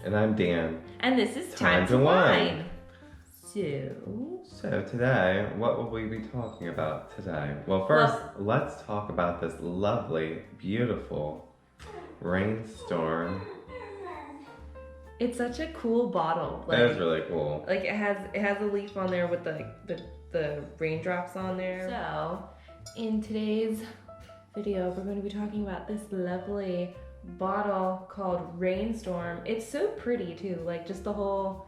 And I'm Dan. And this is Time to Wine. So today, what will we be talking about today? Well, first, let's talk about this lovely, beautiful Rainstorm. It's such a cool bottle. Like, it is really cool. Like it has a leaf on there with the raindrops on there. So, in today's video, we're going to be talking about this lovely bottle called Rainstorm. It's so pretty too. Like just the whole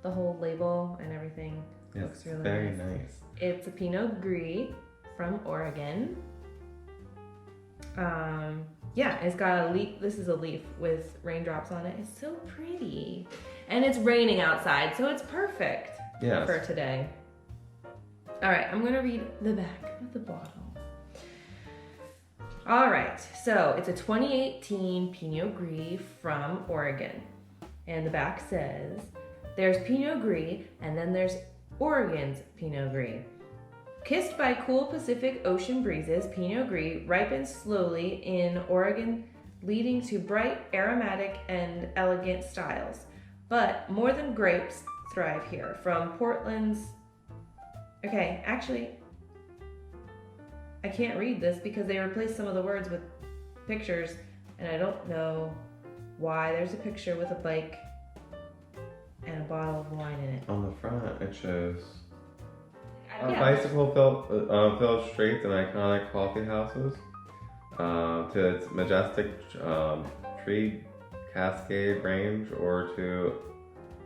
label and everything looks really very nice. It's a Pinot Gris from Oregon. Yeah, it's got a leaf. This is a leaf with raindrops on it. It's so pretty. And it's raining outside, so it's perfect for today. All right, I'm gonna read the back of the bottle. All right, so it's a 2018 Pinot Gris from Oregon. And the back says, there's Pinot Gris, and then there's Oregon's Pinot Gris. Kissed by cool Pacific Ocean breezes, Pinot Gris ripens slowly in Oregon, leading to bright, aromatic, and elegant styles. But more than grapes thrive here. From Portland's... Okay, actually, I can't read this because they replaced some of the words with pictures, and I don't know why. There's a picture with a bike and a bottle of wine in it. On the front, it shows bicycle filled streets and iconic coffee houses to its majestic tree cascade range, or to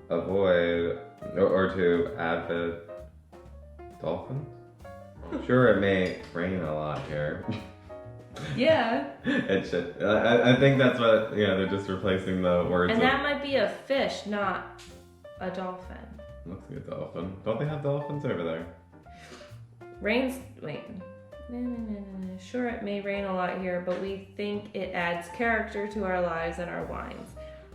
avoid or to avid dolphins. I'm sure it may rain a lot here. Yeah. It should. I think that's what, they're just replacing the words. And that might be a fish, not a dolphin. Looks like a dolphin. Don't they have dolphins over there? Sure, it may rain a lot here, but we think it adds character to our lives and our wines.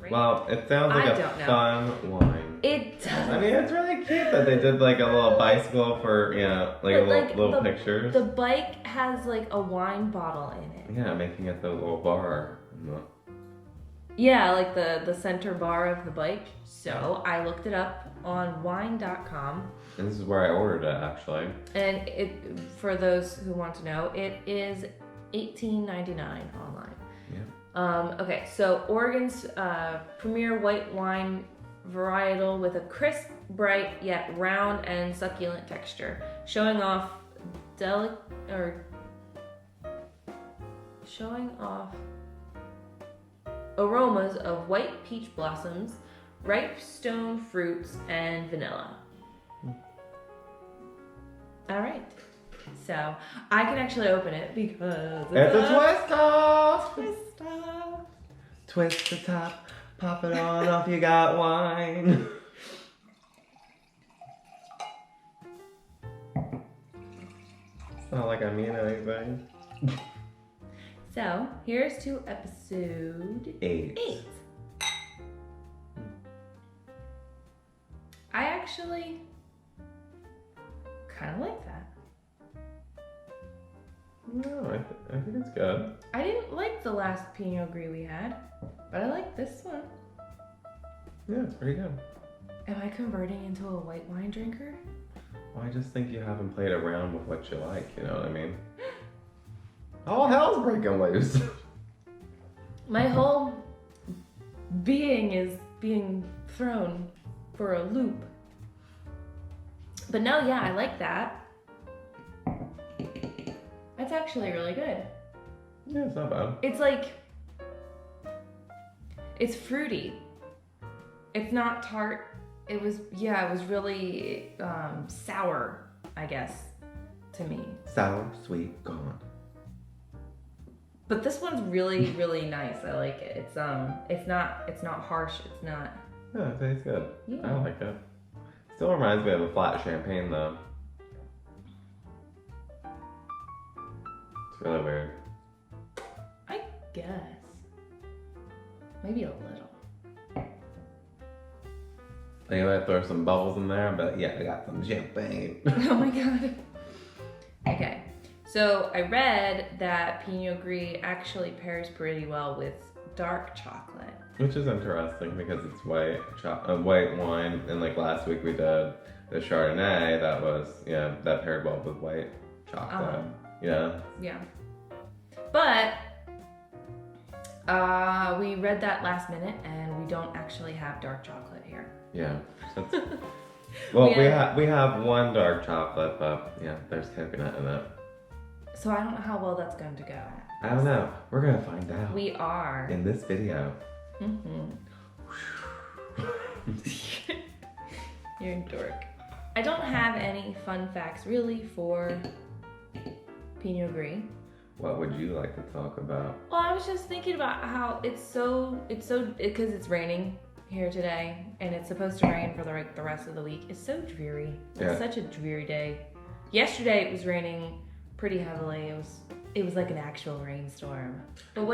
Well, it sounds like a fun wine. It does. I mean, it's really cute that they did like a little bicycle for, little pictures. The bike has like a wine bottle in it. Yeah, making it the little bar. Yeah, like the center bar of the bike. So I looked it up on wine.com. And this is where I ordered it, actually. And for those who want to know, it is $18.99 online. Yeah. Okay, so Oregon's premier white wine varietal with a crisp, bright, yet round and succulent texture, showing off aromas of white peach blossoms, ripe stone fruits, and vanilla. All right, so I can actually open it because it's a twist off. Twist the top, pop it on off, you got wine. It's not like I mean anything. So, here's to episode 8. I actually kind of like that. No, I think it's good. I didn't like the last Pinot Gris we had, but I like this one. Yeah, it's pretty good. Am I converting into a white wine drinker? Well, I just think you haven't played around with what you like, you know what I mean? All hell's breaking loose. My whole being is being thrown for a loop. But no, yeah, I like that. That's actually really good. Yeah, it's not bad. It's like, it's fruity. It's not tart. It was really sour, I guess, to me. Sour, sweet, gone. But this one's really, really nice. I like it. It's not harsh. It's not. Yeah, it tastes good. Yeah. I like it. Still reminds me of a flat champagne though. It's really weird. I guess. Maybe a little. You might throw some bubbles in there, but yeah, I got some champagne. Oh my god. Okay, so I read that Pinot Gris actually pairs pretty well with dark chocolate. Which is interesting because it's white wine, and like last week we did the Chardonnay that was that paired well with white chocolate. Yeah. But we read that last minute, and we don't actually have dark chocolate here. Yeah. Well, we have one dark chocolate, but there's coconut in it. So I don't know how well that's going to go. I don't know. We're gonna find out. We are in this video. You're a dork. I don't have any fun facts really for Pinot Gris. What would you like to talk about? Well, I was just thinking about how because it's raining here today, and it's supposed to rain for the rest of the week. It's so dreary. It's such a dreary day. Yesterday it was raining pretty heavily. It was like an actual rainstorm. But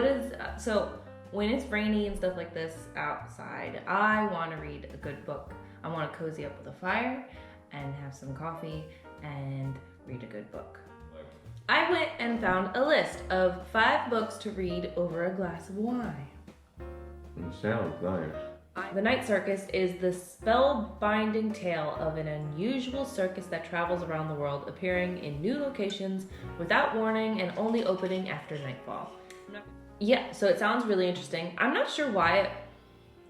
when it's rainy and stuff like this outside, I want to read a good book. I want to cozy up with a fire and have some coffee and read a good book. I went and found a list of 5 books to read over a glass of wine. It sounds nice. The Night Circus is the spellbinding tale of an unusual circus that travels around the world, appearing in new locations without warning and only opening after nightfall. Yeah, so it sounds really interesting. I'm not sure why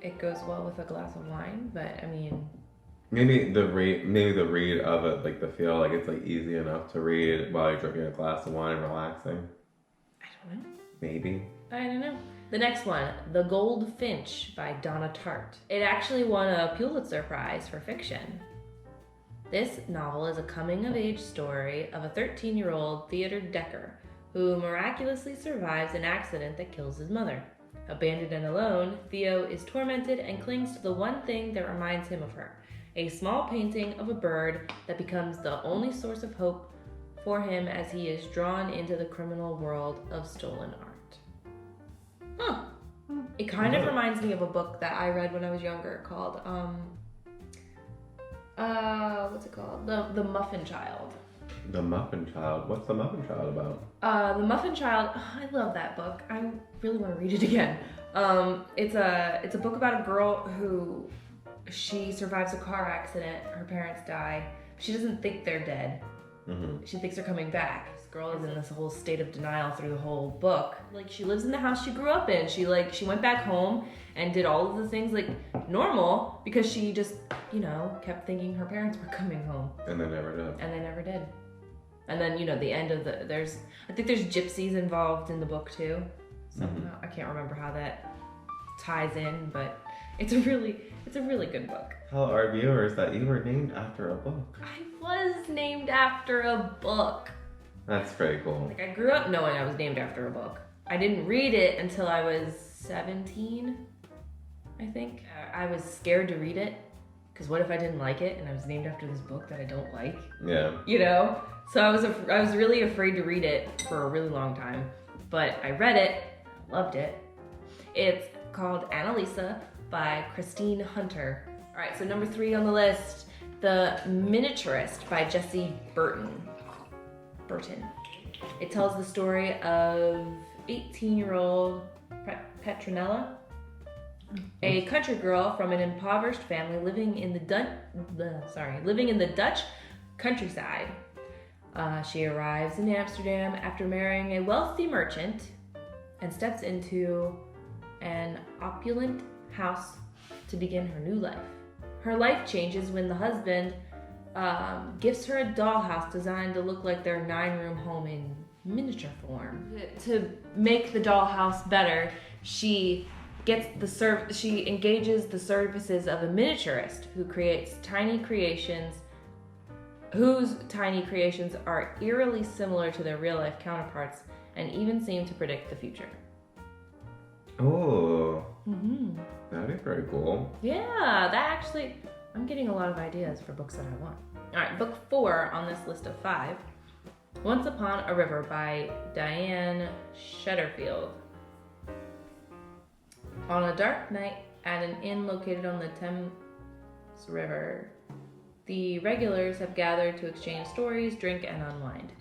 it goes well with a glass of wine, but I mean... Maybe the read of it, like the feel, like it's like easy enough to read while you're drinking a glass of wine, relaxing. I don't know. Maybe. I don't know. The next one, The Gold Finch by Donna Tartt. It actually won a Pulitzer Prize for fiction. This novel is a coming-of-age story of a 13-year-old Theodore Decker who miraculously survives an accident that kills his mother. Abandoned and alone, Theo is tormented and clings to the one thing that reminds him of her, a small painting of a bird that becomes the only source of hope for him as he is drawn into the criminal world of stolen art. It kind of reminds me of a book that I read when I was younger called, what's it called? The Muffin Child. The Muffin Child? What's The Muffin Child about? The Muffin Child, I love that book. I really want to read it again. It's a book about a girl who, she survives a car accident, her parents die. She doesn't think they're dead. She thinks they're coming back. This girl is in this whole state of denial through the whole book. Like, she lives in the house she grew up in. She went back home and did all of the things like normal because she just, kept thinking her parents were coming home. And they never did. And then, the end of I think there's gypsies involved in the book too. Somehow. I can't remember how that ties in, but it's a really good book. Tell our viewers that you were named after a book. I was named after a book. That's pretty cool. Like, I grew up knowing I was named after a book. I didn't read it until I was 17, I think. I was scared to read it, because what if I didn't like it and I was named after this book that I don't like? Yeah. So I was really afraid to read it for a really long time. But I read it, loved it. It's called Annalisa by Christine Hunter. All right, so number 3 on the list, The Miniaturist by Jessie Burton. It tells the story of 18-year-old Petronella, a country girl from an impoverished family living in the Dutch countryside. She arrives in Amsterdam after marrying a wealthy merchant and steps into an opulent house to begin her new life. Her life changes when the husband gifts her a dollhouse designed to look like their 9-room home in miniature form. To make the dollhouse better, she engages the services of a miniaturist who creates tiny creations whose tiny creations are eerily similar to their real-life counterparts and even seem to predict the future. Oh. That'd be pretty cool. Yeah, I'm getting a lot of ideas for books that I want. All right, book 4 on this list of 5, Once Upon a River by Diane Shutterfield. On a dark night at an inn located on the Thames River, the regulars have gathered to exchange stories, drink, and unwind.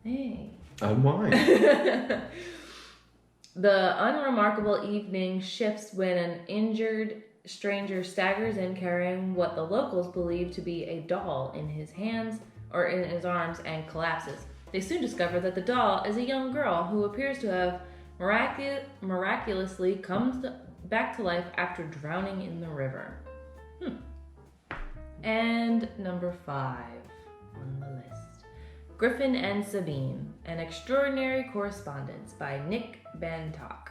Hey. Unwind. The unremarkable evening shifts when an injured stranger staggers in carrying what the locals believe to be a doll in his hands or in his arms and collapses. They soon discover that the doll is a young girl who appears to have miraculously comes back to life after drowning in the river. And number 5 on the list. Griffin and Sabine, An Extraordinary Correspondence by Nick Bantock.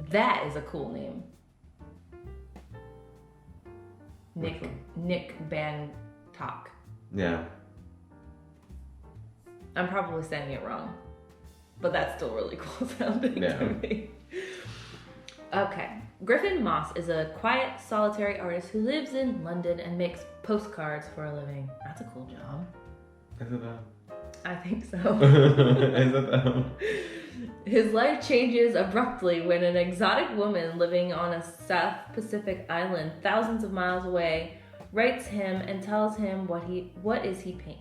That is a cool name. Nick Bantock. Yeah. I'm probably saying it wrong, but that's still really cool sounding to me. Okay. Griffin Moss is a quiet, solitary artist who lives in London and makes postcards for a living. That's a cool job. Is it though? I think so. Is it though? His life changes abruptly when an exotic woman living on a South Pacific island thousands of miles away writes him and tells him what he is painting.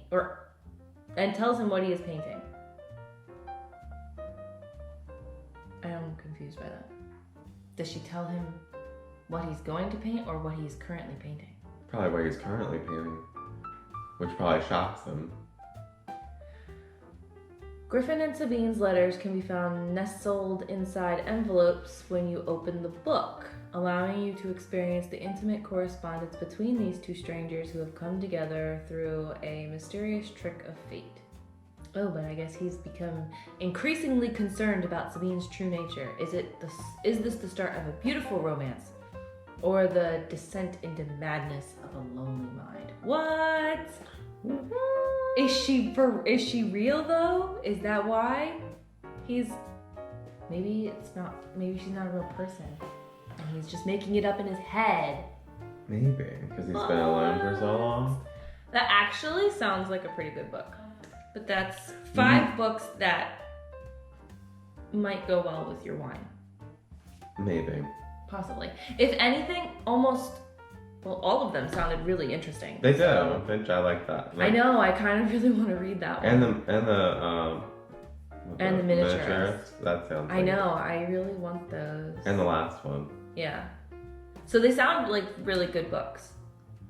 I am confused by that. Does she tell him what he's going to paint or what he's currently painting? Probably what he's currently painting, which probably shocks him. Griffin and Sabine's letters can be found nestled inside envelopes when you open the book, allowing you to experience the intimate correspondence between these two strangers who have come together through a mysterious trick of fate. Oh, but I guess he's become increasingly concerned about Sabine's true nature. Is this the start of a beautiful romance, or the descent into madness of a lonely mind? What? Is she real though? Is that why? Maybe she's not a real person, and he's just making it up in his head. Maybe because he's been alone for so long. That actually sounds like a pretty good book. But that's 5 books that might go well with your wine. Maybe. Possibly. If anything, all of them sounded really interesting. They do. I like that. I know. I kind of really want to read that one. And the Miniaturist. That sounds. I know. I really want those. And the last one. Yeah. So they sound like really good books.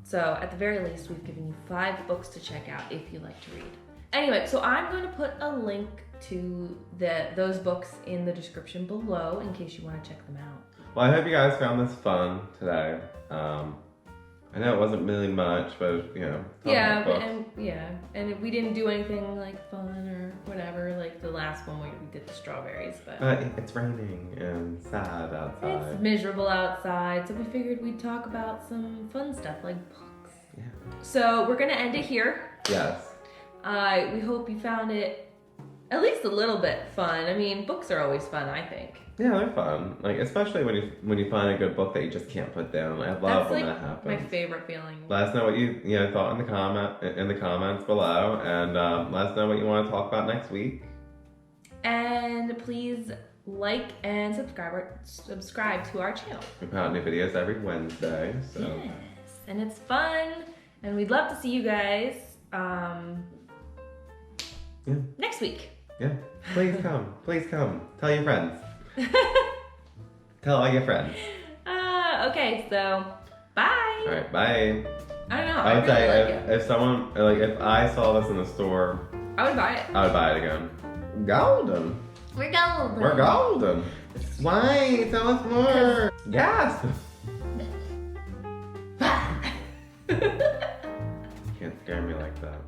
So at the very least, we've given you 5 books to check out if you like to read. Anyway, so I'm going to put a link to those books in the description below in case you want to check them out. Well, I hope you guys found this fun today. I know it wasn't really much, but and we didn't do anything like fun or whatever. Like the last one we did the strawberries, but it's raining and sad outside. It's miserable outside, so we figured we'd talk about some fun stuff like books. Yeah. So we're gonna end it here. Yes. We hope you found it at least a little bit fun. I mean, books are always fun, I think. Yeah, they're fun. Like especially when you find a good book that you just can't put down. I love when that happens. My favorite feeling. Let us know what you thought in the comments below, and let us know what you want to talk about next week. And please like and subscribe to our channel. We put out new videos every Wednesday. So. Yes, and it's fun, and we'd love to see you guys next week. Yeah, please come. Please come. Tell your friends. Tell all your friends. Okay, so bye. All right, bye. I don't know. I'd say if I saw this in the store, I would buy it. I would buy it again. Golden. We're golden. We're golden. Why? Tell us more. Yes. Can't scare me like that.